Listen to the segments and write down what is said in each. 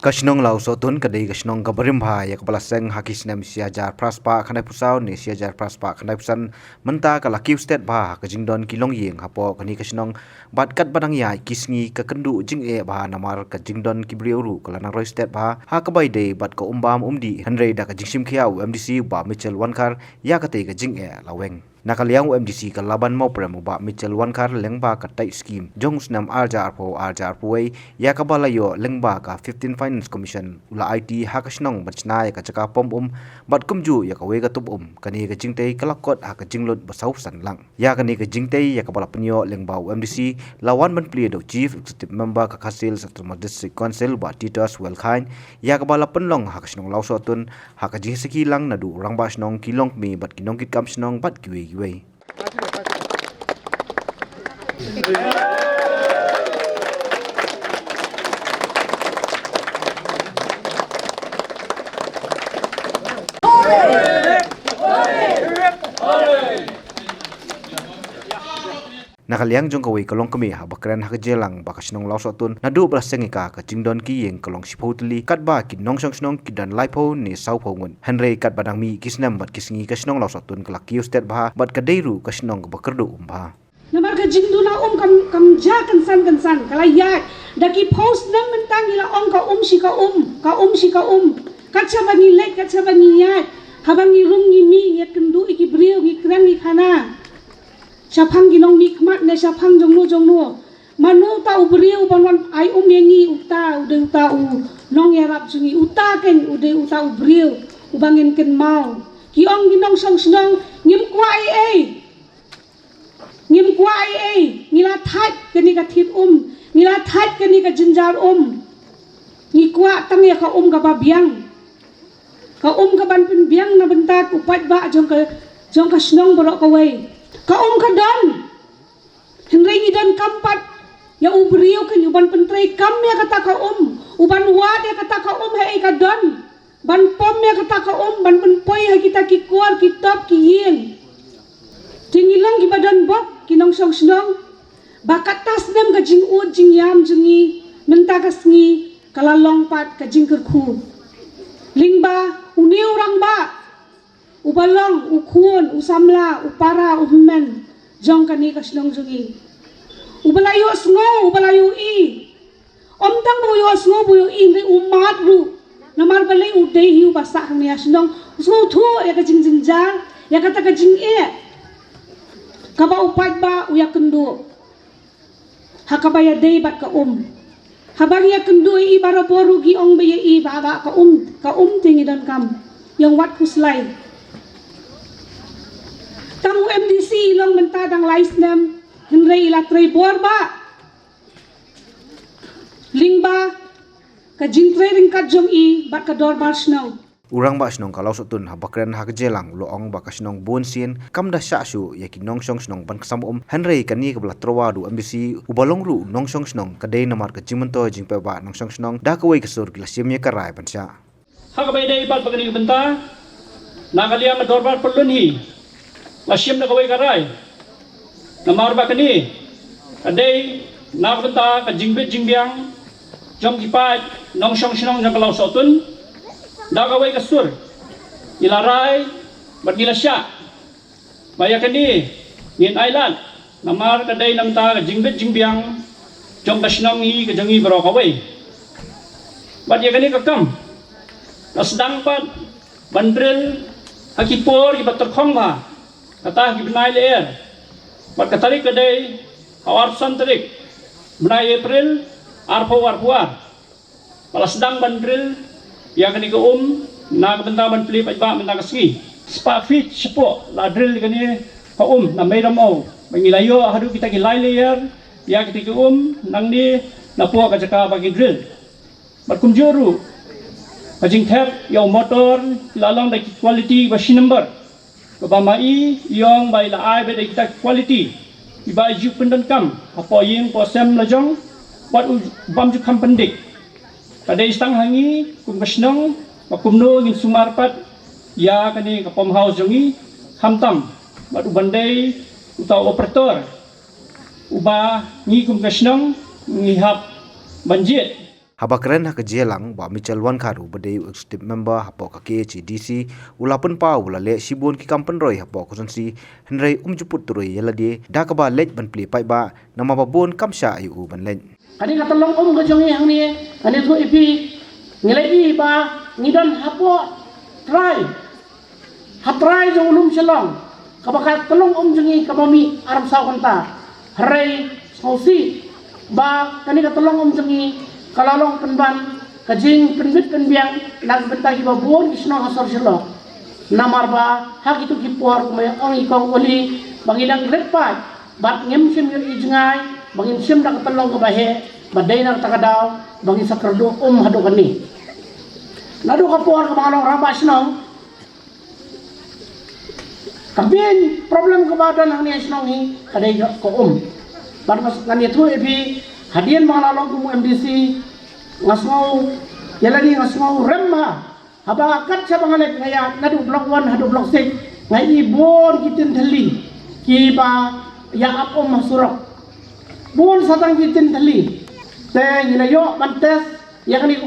Kasnong lau sotun kadai kasnong kabarimba ya kepala seng hakis nem siajar praspa kanai pusau ni siajar praspa kanai pusan menta kala kiu state ba kajingdon kilong yeng hapo kani kasnong batkat badang ya kisngi kakendu jing e ba namar kajingdon kibriuru kala nang roi state ba ha kabai de bat ko umbam umdi hanrei da kajingsim khiau MDC ba Mitchell Wankar ya kate kajing e laweng nakaliang UMDC ke laban mau prem ba Mitchell Wankar lengba ka tai scheme jongs nam arjar puai ya ka balayo lengba ka 15 finance commission ula IT hakasnong bachna ya ka chaka pom bat kumju ya ka wega tup kani ka jingtei kalakot ha ka jinglot basau sanlang ya kani ka jingtei ya ka bala penyo lengba UMDC lawan ban pli do chief executive member ka Khasil Settlement District Council ba Titus Welkhain ya ka bala penlong hakasnong lausotun ha ka jingsi lang nadu orang basnong kilong mi bat kinong kit kamsnong bat kiwi way. Nakaliang jong kawai kalong kami ha bakran ha jelang bakasnong lausotun nadu brasengika ka jingdon ki yeng kalong sipotli katba ki nongsong snong ki dan laipo ni saupongun henrei kat badang mi kisnam bat kisngi kasnong lausotun kelak kiu state bah bat kadeiru kasnong bakerdu umba namar ka jingduna kam ja kan san kalaya daki post nang mentang ila ka si ka katsa bangi lek katsa bangi yat habangi rum ni mi ya kendu iki brio ki krang ni khana Siapang ginong nikmat ne siapang jongno manu ta ubriu banwan ai yengi uta nong yarap jungi uta ken uta ubriu ubangin ken mau kiong ginong song snong ngim kwa ai ngila that keni ka thit ngila that keni ka jinjar ngi kwa tang ya ka ka babiang ka ban pin biang na bentak upat ba jong ka snong borok ka wei ka ka don henrei ni don kampat ya ubriu kan uban pentrei kam ya kata ka uban wad ya kata ka hei ka don ban pom ya kata ka ban penpoi ha kita ki kuar ki top ki yin tingilang ki badan bok kinong song snong bakatas dem ka jing ud jing yam jungi menta ka sngi kalalong pat ka jing kerku lingba uniu rang ba ubalong ukun usamla upara uhmen jong kani kasnong jungi ubalayo sngo ubalayo i omtang buyo sngo buyo i ri umat ru namar balai udai hiu basa ni asnong sngo thu ya ka jing jar ya kata ka jing e kaba upat ba uya kendu hakabaya dei bat ka habang ya kendu i baro boru gi ong baya i ba ka tingi dan kam yang wat kuslai tamu MDC long mentadang laisnem henrei ila trei borba lingba ka jingtre ringkat jong i bat ka dor barsnau urang ba snong kalau sotun ha bakran ha jelang loong ba kasnong bonsin kamda syasu yaki nongsong snong ban kasam henrei kani ka bla trowadu MDC ubalong ru nongsong snong kadai namar ka jimento jingpe ba nongsong snong da kawai kasur glasimye karai pansya ha ka dei bat bagani benta nakaliang dor bar perlun hi Lasyam na kaway karay na marba kani aday nakabenta ka jingbit-jingbiang jom kipat nong sinong ng kalaw sotun da kaway kasur ilaray bat nilasya maya kani ngin island na mar kaday namta ka jingbit-jingbiang jom kasinong hi kajangi baro kaway bat ya kani kakam nasdang pat bandril hakipor ibat terkong ba kata gibnai leer bat katarik kadai awar santarik benai April arpuar pala sedang bandril yang kani ke na benta ban pli pa benta kasgi spa fit sepo la drill kani ka na meram au bangilayo hadu kita gilai leer ya kita ke nang ni na po ka jaka bagi drill bat kumjuru kajing thep yo motor lalang da quality ba number Kabamai yang bai la ai bai kita quality ibai ju pendan kam apa yang posem lajong wat bam ju kam pendik kadai stang hangi kum kasnong makumno ngin sumarpat ya kani ka pom house jongi hamtam bat ubandai utau operator uba ngi kum kasnong ngi hap banjit habakren ha kejelang ba Michel Wan Kharu bade executive member hapo ka KHDC ulapun pa ulale sibon ki kampen roi hapo kusansi henrei umjuput turoi yaladi dakaba lej ban pli pai ba nama babon kamsha ayu ban lej kani katolong ka jongi hang ni kani thu ipi ngilai ba ngidon hapo try jong ulum shalong kabaka tolong jongi kabami aram saw kanta harai sausi ba kani katolong jongi kalalong penban kajing penbit penbiang nag bentagi babon isno hasar shalong namar ba hak itu kipor kumaya ong ikong uli bangidang lepat bat ngem sim yu ijngai bangin sim dak telong kabahe badai nak takadaw bangin sakrdo hado kani nadu kapor kamalong rabas nong kabin problem kebadan hang ni snong hi kadai ko ban ngani tu ebi hadian malalong kumu MDC ngasmau yalani ngasmau remha haba kat sa bangalet ngaya nadu block 1 hadu block 6 ngai bon kitin thali ki ba ya apom masurok bon satang kitin thali te nilayo mantes yakni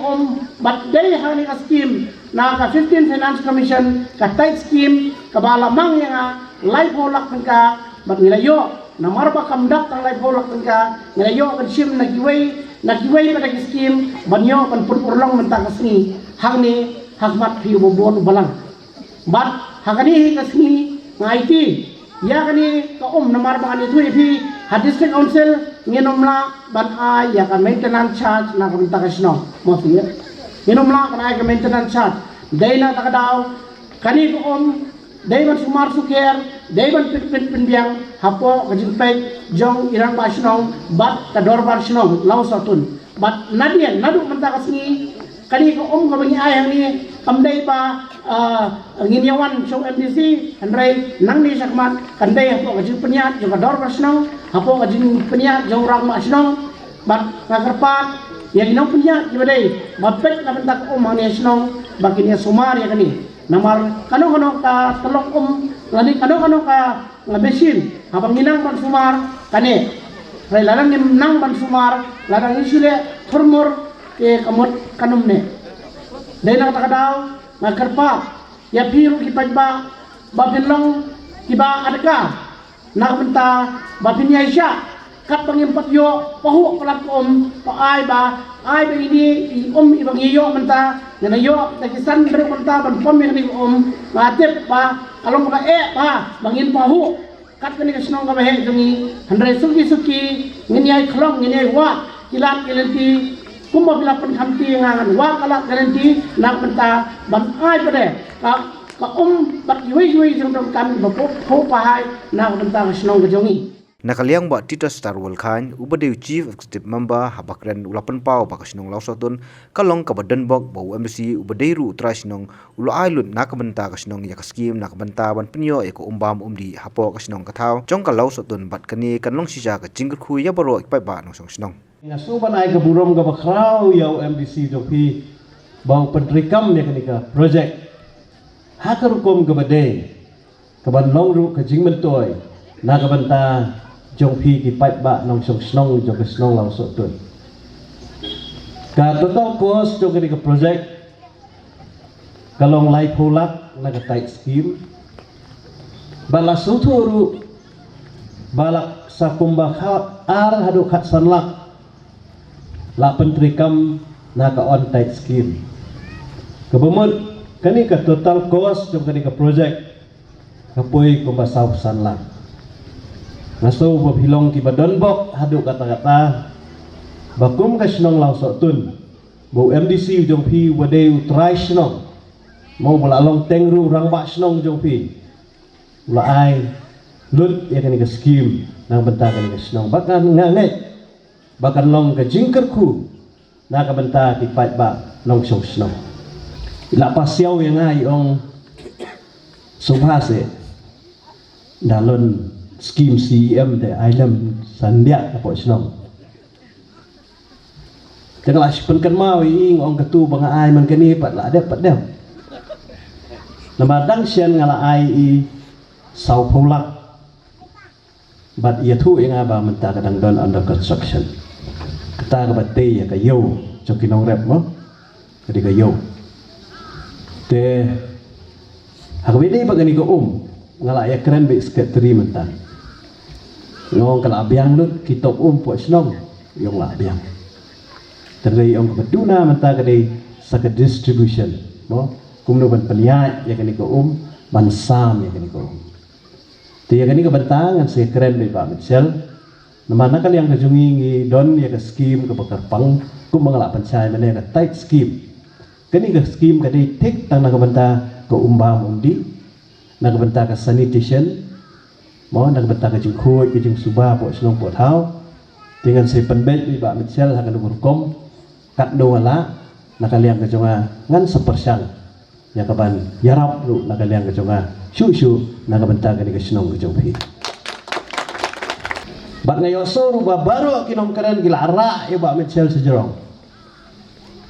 bat day hani skim na ka 15 finance commission ka tight scheme ka balamang yang life holak ka bat nilayo na marba kamdak tang life holak ka nilayo kan sim nagiway pada skim banyo kan purlong mentang kasni hangni hakmat pi bobon balang bat hakani kasni ngaiti ya kani ka na marba kan itu ipi district council nginomla ban ay ya kan maintenance charge na kan takasno mo siya nginomla kan ay ka maintenance charge day na takadaw kani ko day man sumar suker day man pinbiang hapo kajinpay jong irang basnong bat kador basnong law satun bat nadian nadu mentakasni kani ko kabangi ayang ni kamday pa nginyawan show MDC andray nang ni sakmat kanday hapo kajing penyat jong kador basnong hapo kajing penyat jong rang basnong bat ngakarpat ya ginong penyat gibadai bapet na bentak hangni asnong bakinya sumar ya kani namar kano ka telok lani kano ka ngabesin habang inang ban sumar kane rai larang ni nang ban sumar larang isile thurmur ke kamot kanumne dai na takadaw ngakarpa ya piru kipajba babinlong kiba adaka nakbenta babinya isya kat pangimpat yo pahu pelat paai ba ini ibang iyo menta ngana yo takisan bere konta ban pom ni matep pa along ka pa bangin pahu kat kani kasnong ka bahe jungi handre suki nginyai khlong nginyai wa kilat kelenti kumba bila pen khamti ngangan wa kala kelenti nak menta ban ai pade ka bat yui jong kan bapo ho pahai nak menta kasnong ka jungi nakaliang ba Tita Star World Khan ubade chief executive member habakren ulapan pau bakasnong lausotun kalong kabadan bok bau MBC ubade ru trasnong ula ailun nakabenta kasnong ya skim nakabenta ban penyo eko umbam umdi hapo kasnong kathau jong kalausotun bat kani kanlong sija ka jingkur khu ya baro ikpai ba nong snong ngaso banai ka burom ka bakrau ya MBC jopi bau penrikam ya kanika project hakarukom kabade kaban longru ka jingmentoy nakabenta jong phi ki pai ba nong snong jong snong law so tun ka total cost jong ni ka project kalong lai pholak na ka tight scheme bala suturu balak sa kumba ar hadu khat sanlak la pentrikam na ka on tight scheme kabumut kani ka total cost jong ni ka project kapoi kumba sa sanlak ngaso babilong ki badonbok hadu kata-kata bakum kasnong law sotun bo MDC jong pi wade utrai snong mau balalong tengru rang ba snong jong pi ulai lut ya kan ka scheme nang benta kan ka snong bakan nganget bakan long ka jingker ku na ka benta ki pat ba long snong ila pasiaw yang ai ong subhase dalon scheme CEM de island sandiak apa senong janganlah sepenkan mau ing ong ketu bang ai man kani pat la ada pat dah namadang sian ngala ai i sau pholak bat ia thu yang aba menta kadang don under construction kata ka batte ya ka yo kinong rep mo kadi kayo te hakbidi bagani ko ngala ya keren be sekretari mentan ngong kala abiang lut kitop po snong yung la abiang terdai ong beduna menta kadi saka distribution mo kumno ban peniat ya kani ko ban sam ya kani ko te ya kani ka bentangan se keren be Pak Mitchell namana kali yang kajungi don ya ka scheme ka bakar pang kum mangala pancai mana ka tight scheme kani ka scheme kadi tik tang na ka benta ko umbang undi na ka benta ka sanitation mo na ka benta ka jing khoi ka jing suba po snong po thau dengan si penbet ni Pak Mitchell hakan urkom kat do ala na kaliang ka jonga ngan sepersyang ya kaban yarap lu na kaliang ka jonga shu na ka benta ka ni ka snong ka jong phi Bat ngayon ruba baru kinong keren gila ara ya Pak Mitchell sejerong.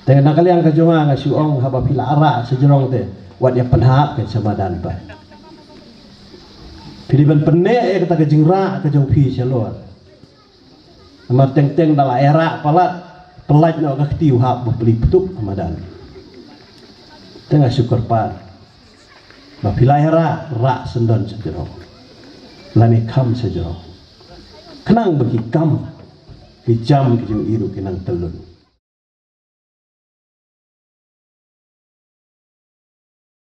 Tengah nakaliang kajunga nga siung haba pila ara sejerong te wat ya penhap ke samadan pa. Pilihan pene ya kata kajingra kajung pi selor. Amar teng dala era palat pelat no ka tiu hap beli petuk samadan. Tengah syukur pa. Ba pila era ra sendon sejerong. Lani kam sejerong. Kenang bagi kam, hijam kejung iru kenang telun.